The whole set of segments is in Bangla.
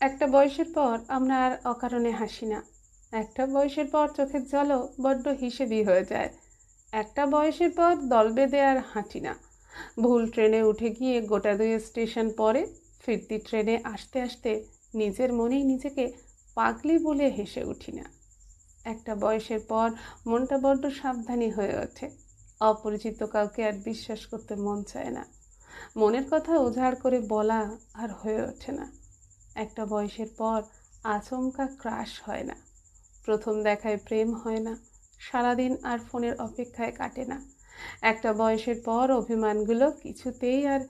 একটা বয়সের পর আমরা আর অকারণে হাসি না। একটা বয়সের পর চোখের জলও বড্ড হিসেবি হয়ে যায়। একটা বয়সের পর দল বেঁধে আর হাঁটি না। ভুল ট্রেনে উঠে গিয়ে গোটা 2 স্টেশন পরে ফিরতি ট্রেনে আসতে আসতে নিজের মনেই নিজেকে পাগলি বলে হেসে উঠি না। একটা বয়সের পর মনটা বড্ড সাবধানী হয়ে ওঠে। অপরিচিত কাউকে আর বিশ্বাস করতে মন চায় না। মনের কথা উজাড় করে বলা আর হয়ে ওঠে না। একটা বয়সের পর আচমকা ক্রাশ হয় না। প্রথম দেখায় প্রেম হয় না। সারাদিন আর ফোনের অপেক্ষায় কাটে না। একটা বয়সের পর অভিমানগুলো কিছুতেই আর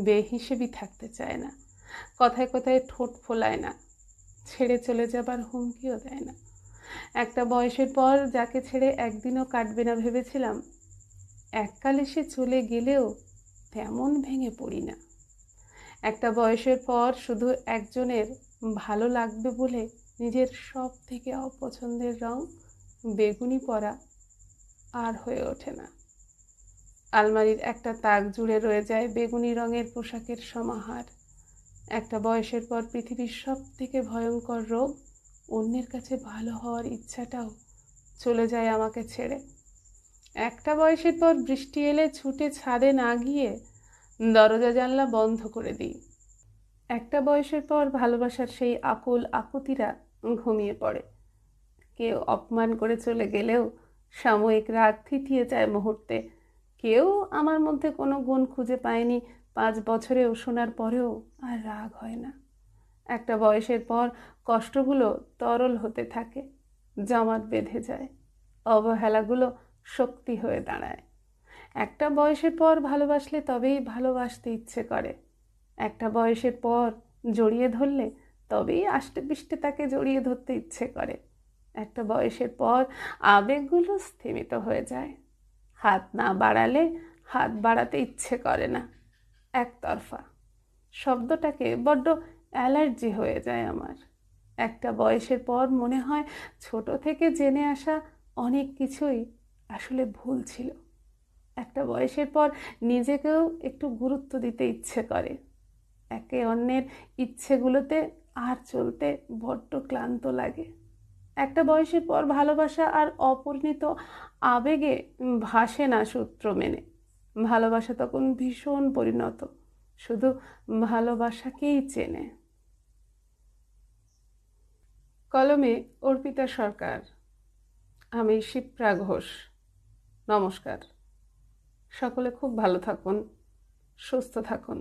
বেহিসেবি থাকতে চায় না। কথায় কথায় ঠোঁট ফোলায় না। ছেড়ে চলে যাবার হুমকিও দেয় না। একটা বয়সের পর যাকে ছেড়ে একদিনও কাটবে না ভেবেছিলাম, এককালে সে চলে গেলেও তেমন ভেঙে পড়ি না। একটা বয়সের পর শুধু একজনের ভালো লাগবে বলে নিজের সব থেকে অপছন্দের রং বেগুনি পরা আর হয়ে ওঠে না। আলমারির একটা তাক জুড়ে রয়ে যায় বেগুনি রঙের পোশাকের সমাহার। একটা বয়সের পর পৃথিবীর সব থেকে ভয়ঙ্কর রোগ অন্যের কাছে ভালো হওয়ার ইচ্ছাটাও চলে যায় আমাকে ছেড়ে। একটা বয়সের পর বৃষ্টি এলে ছুটে ছাদে না গিয়ে দরজা জানলা বন্ধ করে দিই। একটা বয়সের পর ভালোবাসার সেই আকুল আকুতিরা ঘুমিয়ে পড়ে। কেউ অপমান করে চলে গেলেও সাময়িক রাগ থিতিয়ে যায় মুহূর্তে। কেউ আমার মধ্যে কোনো গুণ খুঁজে পায়নি 5 বছরেও, শোনার পরেও আর রাগ হয় না। একটা বয়সের পর কষ্টগুলো তরল হতে থাকে, জমাট বেঁধে যায়, অবহেলাগুলো শক্তি হয়ে দাঁড়ায়। একটা বয়সের পর ভালোবাসলে তবেই ভালোবাসতে ইচ্ছে করে। একটা বয়সের পর জড়িয়ে ধরলে তবেই আষ্টে পৃষ্ঠে তাকে জড়িয়ে ধরতে ইচ্ছে করে। একটা বয়সের পর আবেগগুলো স্থিমিত হয়ে যায়। হাত না বাড়ালে হাত বাড়াতে ইচ্ছে করে না। একতরফা শব্দটাকে বড্ড অ্যালার্জি হয়ে যায় আমার। একটা বয়সের পর মনে হয় ছোট থেকে জেনে আসা অনেক কিছুই আসলে ভুল ছিল। একটা বয়সের পর নিজেকেও একটু গুরুত্ব দিতে ইচ্ছে করে। একে অন্যের ইচ্ছেগুলোতে আর চলতে বড্ড ক্লান্ত লাগে। একটা বয়সের পর ভালোবাসা আর অপরিণত আবেগে ভাসে না সূত্র মেনে। ভালোবাসা তখন ভীষণ পরিণত, শুধু ভালোবাসাকেই চেনে। কলমে অর্পিতা সরকার। আমি শিপ্রা ঘোষ। নমস্কার। সকলে খুব ভালো থাকুন, সুস্থ থাকুন।